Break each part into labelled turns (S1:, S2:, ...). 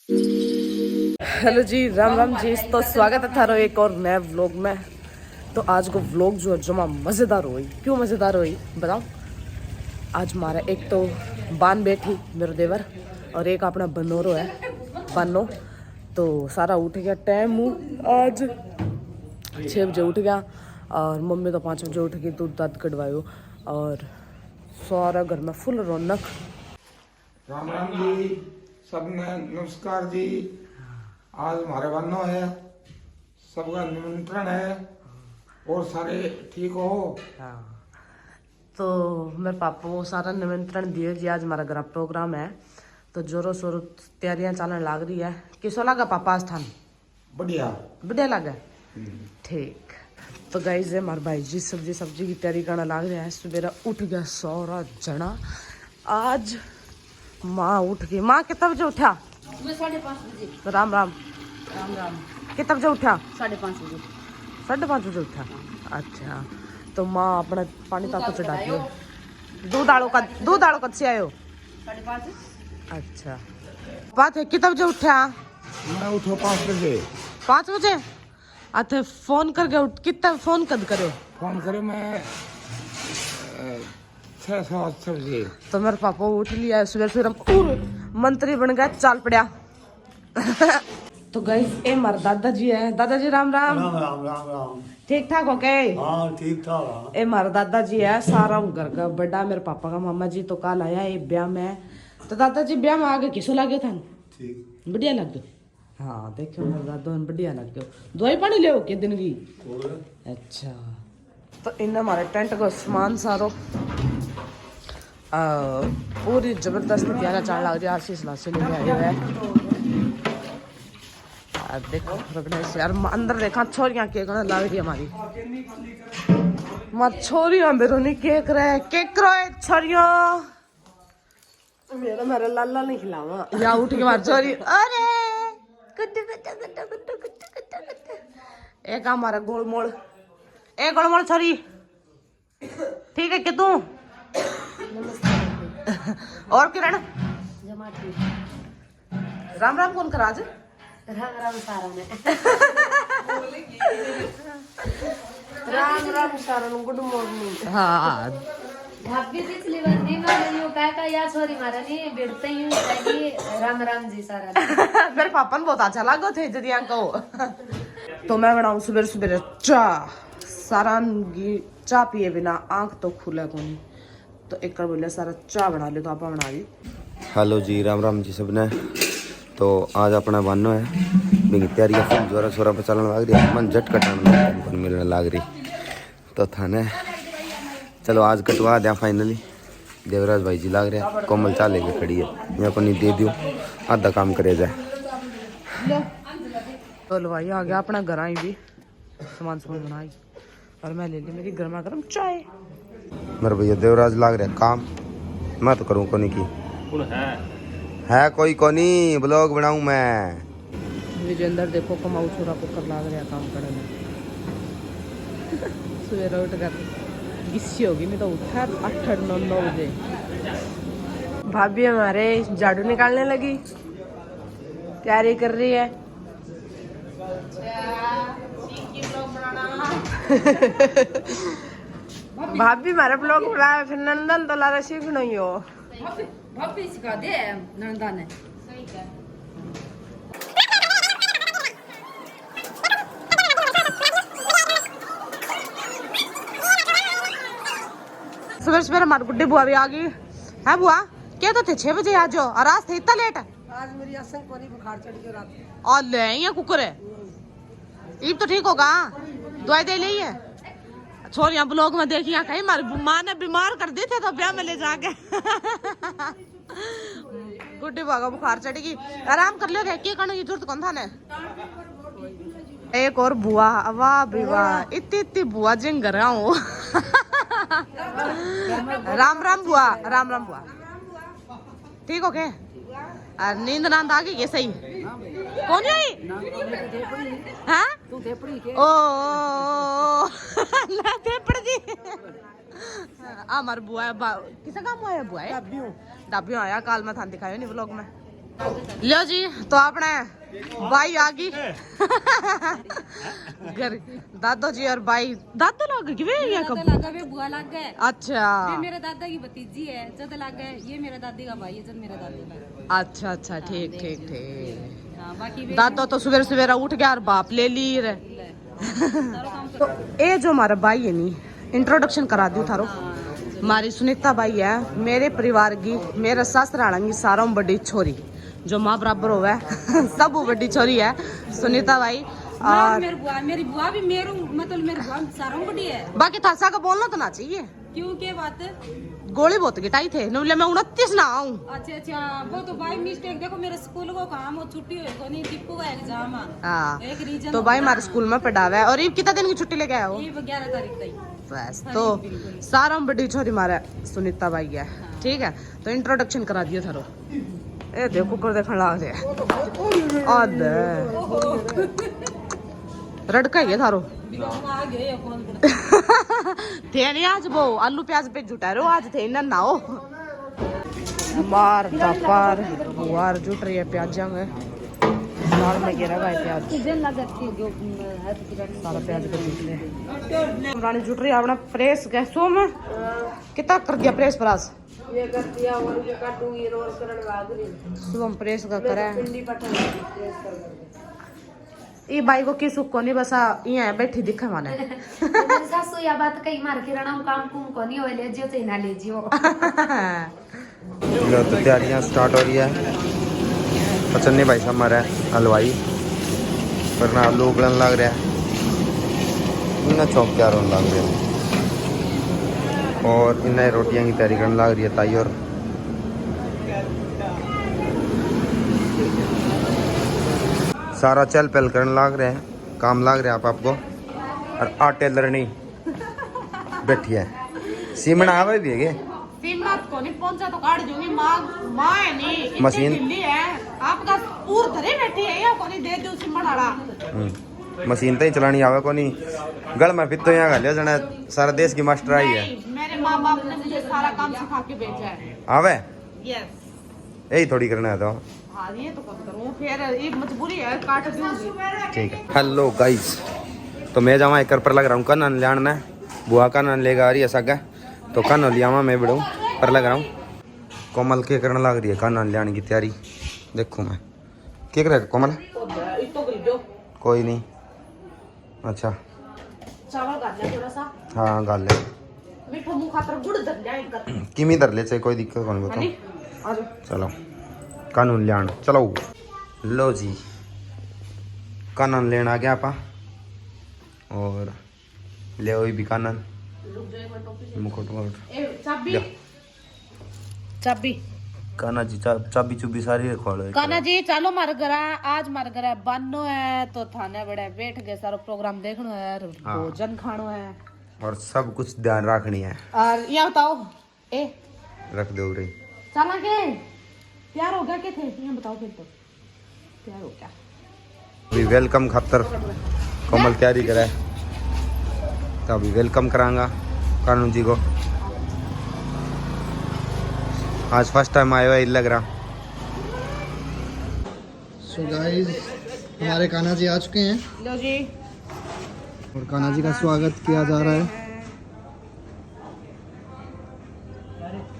S1: Hello जी, राम राम जी। तो स्वागत है थारो एक और नए व्लॉग में। तो आज को व्लॉग जो है जमा मज़ेदार हुई। क्यों मज़ेदार हुई बताओ। आज हमारा एक तो बान बैठी मेरे देवर और एक अपना बनोरो है बानो। तो सारा उठ गया टाइम आज 6 बजे उठ गया और मम्मी तो 5 बजे उठ गई, दूध दाद कटवायो और सारा घर में फुल रौनक।
S2: राम राम जी, सबने नमस्कार जी। आज हमारे बन्नो है, सबका निमंत्रण है और सारे ठीक हो।
S1: हाँ, तो मेरे पापा वो सारा निमंत्रण दिए जी। आज हमारा घर प्रोग्राम है तो जोरों शोरों तैयारियां चलने लग रही है। किसो लगा पापा स्थान
S2: बढ़िया
S1: बढ़िया लगा। ठीक। तो गाइस है हमारे भाई जी सब्जी की तैयारी करने लग रहे हैं। सवेरा उठ गया सारा जना। आज माँ उठ गई। माँ कितना बजे उठा?
S3: मैं 5:30 बजे।
S1: राम राम।
S3: राम राम।
S1: कितना बजे उठा?
S3: 5:30 बजे।
S1: 5:30 बजे उठा। अच्छा, तो माँ अपना पानी ताको चढ़ा दियो। दूध आड़ो कद से आयो?
S3: 5:30।
S1: अच्छा, बात है कितना बजे उठा?
S2: मैं उठो 5 बजे।
S1: 5 बजे? अच्छा, फोन करके उठ। कितना फोन कद करो?
S2: फोन करे मैं 6 बजे।
S1: तो मेरे पापा उठ लिया सुबह फिर हम मंत्री बन गया, चाल पड़ा। तो गाइस ये हमारे दादाजी है। दादाजी राम राम।
S4: राम राम राम राम।
S1: ठीक ठाक हो के?
S4: हाँ ठीक ठाक।
S1: ये हमारा दादाजी है, सारा घर का बड़ा। मेरे पापा का मामा जी तो कल आया ये ब्याह में। तो दादाजी ब्याह में आगे किसो लाग्यो था?
S4: ठीक
S1: बढ़िया लग गयो। हाँ देखो मेरे दादा बढ़िया लग गयो। दवाई पानी ले के दिन की? अच्छा, तो इन हमारे टेंट का सामान सारो पूरी जबरदस्त तैयारी चल लग रही है। आशीष लाशी लेके आए हुए हैं। देखो रखने से यार अंदर देखा छोरियां केक लग रही है हमारी। मत छोरियां मेरे नहीं केक रहे केक करो छोरियों। मेरा लाला नहीं खिलावा या उठ के मार छोरी। अरे कुट्टू कुट्टू कुट्टू कुट्टू कुट्टू कुट्टू कुट्टू। एक हमारा गोलमोल, एक गोलमोल छोरी। ठीक है कि तू और किरण
S3: जमाती।
S1: राम राम कौन करा आज?
S3: राम राम सारा ने। राम राम सारा ने गुड मॉर्निंग।
S1: हाँ
S3: भाभी पिछली बार नहीं मैं यूं कह या छोरी मारा नहीं बिड़ते यूं कही राम राम जी सारा ने।
S1: मेरे पापा ने बहुत अच्छा लगा थे जदिया को। तो मैं बनाऊं सुबह सुबह चाह। सारा चाह पिए बिना आंख तो खुले को नहीं। तो एक बोले सारा चाह बना ले तो आप बना दी।
S5: हेलो जी, राम राम जी सबने। तो आज अपना बानो है मेरी तैयारी फुल जोरा शोरा पर चलने लग रही है। मन झट कटाने मिलने लग रही तो थाने चलो आज कटवा दिया फाइनली। देवराज भाई जी लग रहे कोमल चाह लेके खड़ी है यहाँ को नहीं दे दियो आधा काम करे जाए।
S1: तो भाई आ गया अपना घर आई भी सामान बनाई और मैं ले ली मेरी गर्मा गर्म चाय।
S5: मेरे भैया देवराज लग रहा काम मैं तो करूँ कोनी की है कोई कोनी ब्लॉग बनाऊं मैं।
S1: विजेंद्र देखो कमाऊ छोरा को कर लाग रहा काम करने। सवेरा उठ कर गिस्सी होगी नहीं तो उठा 8-9 बजे। भाभी हमारे झाड़ू निकालने लगी, तैयारी कर रही है। भाभी हमारे ब्लॉग बनाया फिर नंदन तो लारा सीखना ही हो।
S3: भाभी सिखा दे नंदा ने।
S1: सुबह सुबह हमारी गुड्डी बुआ भी आ गई है। बुआ क्या तो थे 6 बजे आ जाओ और आज थे इतना लेट?
S6: आज मेरी असंग कोनी बुखार चढ़ गया रात में।
S1: और ले ये कुकर है ईब तो ठीक होगा। दवाई दे ली है छोरियां ब्लॉग में देखिए कहीं हमारी माँ ने बीमार कर दी थे तो ब्याह में ले जाके। गुड्डी बुआ का बुखार चढ़ेगी आराम कर लियो। क्या करने की जरूरत कौन था ने? एक और बुआ वाह भी वाह इतनी बुआ जिंग कर रहा हूँ। राम राम बुआ। राम राम बुआ ठीक हो के? नींद नांद आ गई सही? कौन आई? हाँ ओ पड़ जी। हमारे बुआ किसा काम आया? बुआ डाबियों आया काल में थान दिखायो नहीं व्लॉग में। लो जी तो अपने भाई आ गई घर दादो जी और भाई दादो लग गए या कब
S7: लगा वे बुआ लग गए।
S1: अच्छा
S7: ये मेरे दादा की भतीजी है जद लग गए। ये मेरे दादी का भाई है जद मेरे दादी लग।
S1: अच्छा अच्छा ठीक ठीक ठीक।
S7: हाँ बाकी वे
S1: दादो तो सवेरे सवेरे उठ गया और बाप ले ली रे।
S7: सारा काम
S1: तो ये जो हमारा भाई है नी इंट्रोडक्शन करा दी थारो। हमारी सुनीता भाई है मेरे परिवार की मेरे ससुराल की सारों बड़ी छोरी जो माँ बराबर होवे सब वो बड़ी छोरी है सुनीता भाई। और
S7: मेरी बुआ भी मेरे मतलब मेरी बुआ सारों बड़ी है।
S1: बाकी थासा का बोलना तो ना चाहिए
S7: क्यों के बात।
S1: गोली बहुत गिटाई थे नूले मैं 29 ना आऊं।
S7: अच्छा अच्छा वो तो भाई मिस्टेक देखो मेरे स्कूल को काम हो छुट्टी हो को नहीं टिप्पू का एग्जाम है।
S1: हाँ
S7: एक रीजन
S1: तो भाई हमारे स्कूल में पढ़ावा है और ये कितना दिन की छुट्टी लेके आया हो।
S7: ये 11 तारीख तक।
S1: बस तो सारा बड़ी छोरी मारे सुनीता भाई है ठीक है। तो इंट्रोडक्शन करा दियो थारो। ए देखो कर देखने लाग दे आदे रड़का ही है थारो
S7: आ गए फोन
S1: थे नहीं आज वो आलू प्याज पे जुटा रहे हो आज थे ना नाओ मार पार वार जुट रही है प्याजा में लाल में गिरा भाई प्याज सारा प्याज कर जुट रानी जुट रही है अपना प्रेस गैसों में कितना कर दिया प्रेस परास
S6: ये कर दिया और ये काटूंगी रोल करने लाग रही
S1: सुबह प्रेस का करा
S6: पिंडी पटन प्रेस कर
S1: ये भाई को किस को नहीं बसा यहाँ बैठी दिखा माने
S3: सासू या बात कई मार के रणम काम कुम को नहीं हो ले जियो से ना ले जियो।
S5: लो तो तैयारियां स्टार्ट हो रही है। पचन्ने भाई साहब हमारा हलवाई वरना आलू उबलन लग रहा है इन्हें चौक तैयार होने लग रहा है और इन्हें रोटियां की तैयारी करने लग रही है ताई। और सारा चल पहल करने लग रहे हैं काम लग रहा है आपको। और आटे लड़नी बैठी है सीमन आवे भी है
S1: सीमत को नहीं पहुंचा तो काट दूंगी माँ है नहीं
S5: मशीन
S1: दिल्ली है आपका पूर धरे बैठी है या को नहीं दे दो सिमण आड़ा
S5: मशीन तो ही चलानी आवे को नहीं गल में फिर तो यहाँ गलिया जना सारा देश की मास्टर आई है।
S1: मेरे माँ बाप ने मुझे सारा काम सिखा के भेजा है।
S5: आवे
S1: यस
S5: यही थोड़ी करना है तो
S1: हाँ ये तो कब करूँ फिर ये मजबूरी है काट दूंगी।
S5: ठीक है। हेलो गाइस तो मैं जावा एक पर लग रहा हूँ कन लियान में बुआ का नन लेगा आ रही है सगा तो कन लियावा मैं बड़ू पर लग रहा हूँ। कोमल के करने लग रही है कन लियाने की तैयारी देखूँ मैं क्या करेगा कोमल कोई नहीं। अच्छा
S1: चावल गाल ले थोड़ा सा
S5: हाँ गाल ले
S1: मीठा मुंह खातर गुड़ दर जाए कर
S5: किमी धर ले चाहे कोई दिक्कत कौन बताओ। चलो कानून लियान चलो लो जी कानून लेना आ गया आपा और ले हुई भी कानून मुकुट मुकुट
S1: चाबी चाबी
S5: काना जी चाबी चुबी सारी खोलो
S1: काना जी चलो मार घर आज मार घर बानो है तो थाने बड़े बैठ गए सारा प्रोग्राम देखनो है और भोजन खानो है
S5: और सब कुछ ध्यान रखनी है।
S1: और ये बताओ ए
S5: रख दो रही
S1: चला के तैयार हो गया के थे ये बताओ फिर तो तैयार हो गया
S5: अभी वेलकम खातर कोमल तैयारी करे तो अभी वेलकम करांगा कानून जी को। आज फर्स्ट टाइम आया हुआ लग रहा।
S8: सो गाइस हमारे कान्हा जी आ चुके हैं
S1: लो जी
S8: और कान्हा जी का स्वागत किया जा रहा है।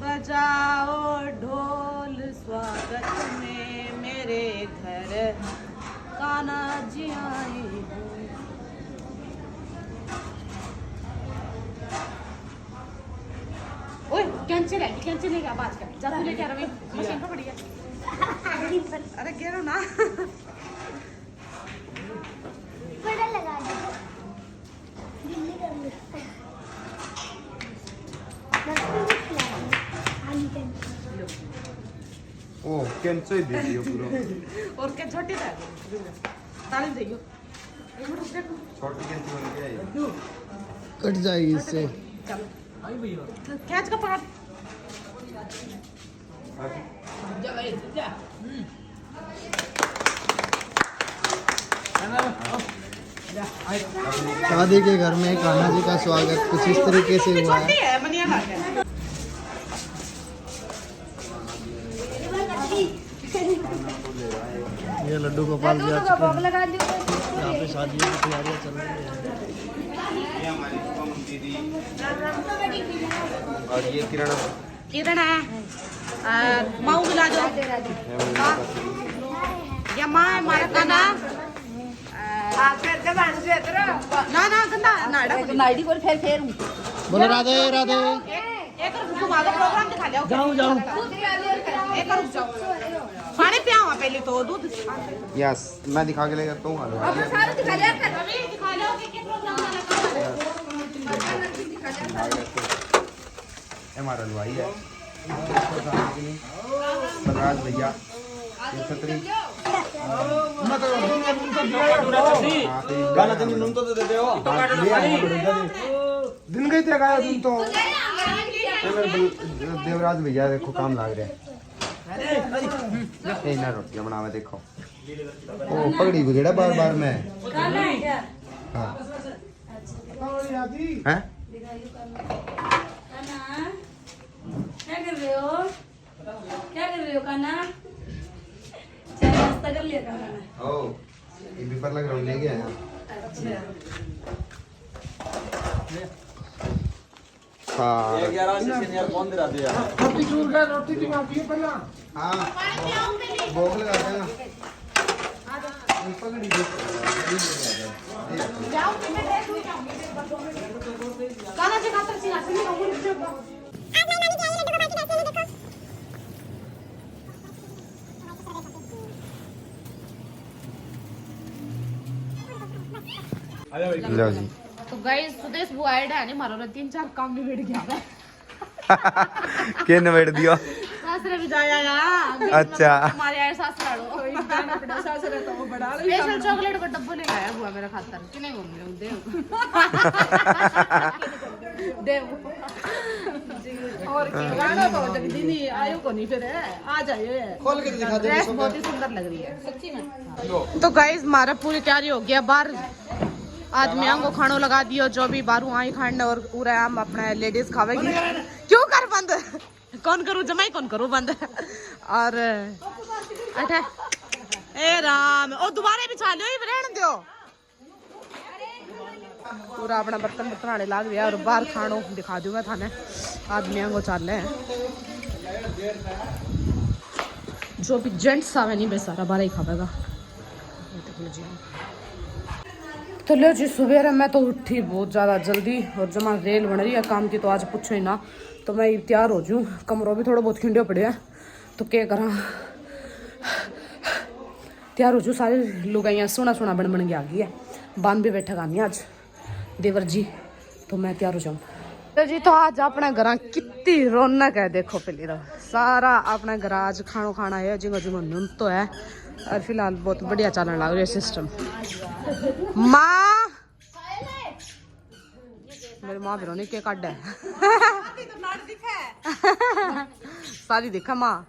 S1: बजाओ ढोल स्वागत में मेरे घर कान्हा जी आए हो। ओए कैंसिल है आवाज का जा तू लेके आ रहा मशीन पर पड़ी है अरे गिरो ना
S9: बड़ा लगा दो दिल्ली कर लो
S5: ओ कैंसिल दे दियो पूरा
S1: और क्या छोटी था ताली दइयो
S5: छोटी कैंसिल बन गया
S8: कट जाएगी इससे।
S1: कैच का पकड़
S8: शादी के घर में कान्हा जी का स्वागत कुछ इस तरीके से हुआ है।
S1: छोटी है मनिया ला के
S8: ये लड्डू गोपाल जी आ
S3: दूध
S8: चुके
S3: का भोग
S8: हैं।
S3: लगा दियो
S8: यहाँ पे शादियों की तैयारियां चल रही है।
S5: और ये किरण
S1: किरण है माऊ मिला दो या माँ है हमारा खाना ना ना गंदा नाइडी को फेर
S8: बोलो राधे राधे।
S1: एक घुमा दो प्रोग्राम दिखा लिया
S8: जाऊँ जाऊँ।
S1: एक रुक जाओ पानी पियाऊँ पहले तो दूध
S5: यस मैं दिखा के लेकर तो हूँ
S1: सारे दिखा लिया कर अभी दिखा लो कि प्रोग्राम
S5: हमारा हलवाई है बलराज भैया ये छतरी दिन गई थे गाया तुम तो देवराज भैया देखो काम लाग रहे हैं ना रोटियां बनावे देखो ओ पगड़ी बिगड़ा बार बार में हाँ हैं
S7: क्या कर रहे हो काना चाय नाश्ता कर लिया काना
S5: ओ ये पेपर लग रहा हूँ ले गया
S2: रोटी चूर गया रोटी की माफी है पहला
S5: हाँ भोग लगाते हैं पगड़ी
S1: काना से खातर चिना से नहीं
S5: लो जी
S1: तो गाइस सुदेश बुआ ऐड है नहीं मारो 3-4 काम भी बैठ गया
S5: के नवेड़ दियो
S1: सासरे भी जाया यार
S5: अच्छा
S1: हमारे आए सासराड़ो स्पेशल चॉकलेट का डब्बा ले आया बुआ मेरा खातर कि नहीं घूम रहे देव देव और क्या तो जगदीनी आयो को नहीं फिर आ जाइए
S8: खोल के दिखा दे।
S1: ड्रेस बहुत ही सुंदर लग रही है सच्ची में। तो गाइस हमारा पूरी तैयारी हो गया बाहर आदमियों को खानो लगा दियो जो भी बारू आई खाने और पूरा आम अपना लेडीज खावेगी क्यों कर बंद कौन करूँ जमाई कौन करूँ बंद और अठे ए राम ओ दोबारा भी छा लो रहने दो पूरा अपना बर्तन आने लाग गया और बाहर खानो दिखा दूँ मैं थाने आदमियों को चाले जो भी जेंट्स आवे नहीं बेसारा बारह ही खावेगा। तो लो जी सुबह मैं तो उठी बहुत ज़्यादा जल्दी और जमा रेल बन रही है काम की तो आज पूछो ही ना तो मैं तैयार हो जाऊँ कमरों भी थोड़ा बहुत खिंडे पड़े हैं तो क्या करा तैयार हो जाऊँ सारे लुगाइयाँ सोना सोना बन के आ गई है बान भी बैठा गानी आज देवर जी तो मैं तैयार हो जाऊँ। तो जी तो आज अपने घर कितनी रौनक है देखो पहले तो सारा अपना घर आज खानो खाना है जिंगो जिंगो न्यून तो है और फिलहाल बहुत बढ़िया चलने लग रहा है सिस्टम। माँ मेरी माँ भी रोनी के काट है सारी दिखा माँ